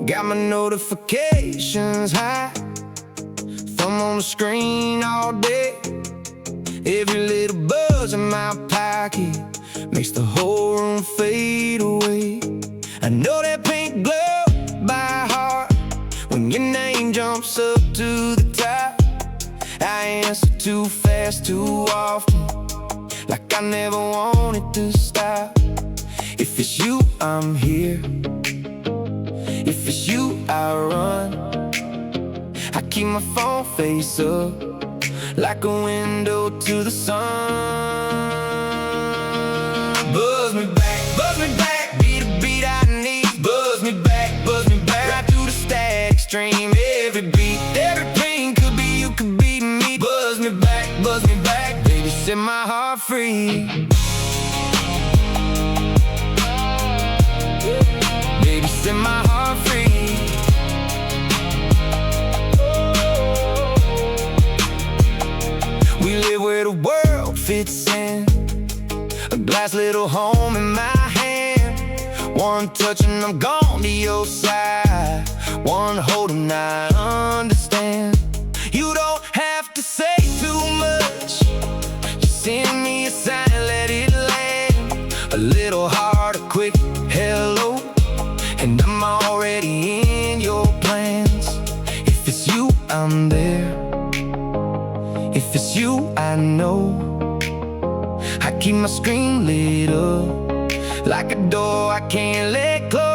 Got my notifications high, thumb on the screen all day. Every little buzz in my pocket makes the whole room fade away. I know that pink glow by heart when your name jumps up to the top. I answer too fast, too often, like I never wanted to stop. If it's you, I'm here. If it's you, I run. I keep my phone face up, like a window to the sun. Buzz me back, be the beat I need. Buzz me back, right through the static stream. Every beat, every pain could be you, could be me. Buzz me back, baby, set my heart free. Baby, set my heart free. We live where the world fits in, a glass little home in my hand. One touch and I'm gone to your side. One hold and I understand. You don't have to say too much, just send me a sign and let it land. A little heart, a quick hello, and I'm already in your plans. If it's you, I'm there. If it's you, I know. I keep my screen lit up, like a door I can't let close.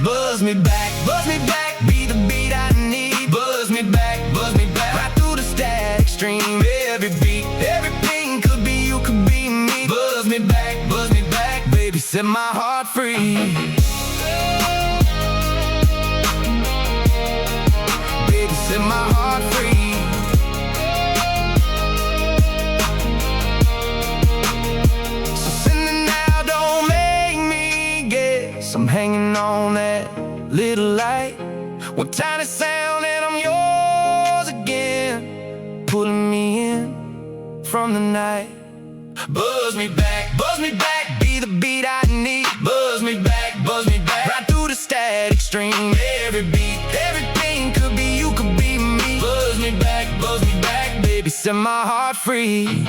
Buzz me back, be the beat I need. Buzz me back, right through the static stream. Every beat, every pain could be you, could be me. Buzz me back, baby, set my heart free. Baby, set my heart free. So send it now, don't make me guess. I'm hanging on that little light, one tiny sound and I'm yours again, pulling me in from the night. Buzz me back, be the beat I need. Buzz me back, right through the static stream. Every beat, every pain could be you, could be me. Buzz me back, baby, set my heart free.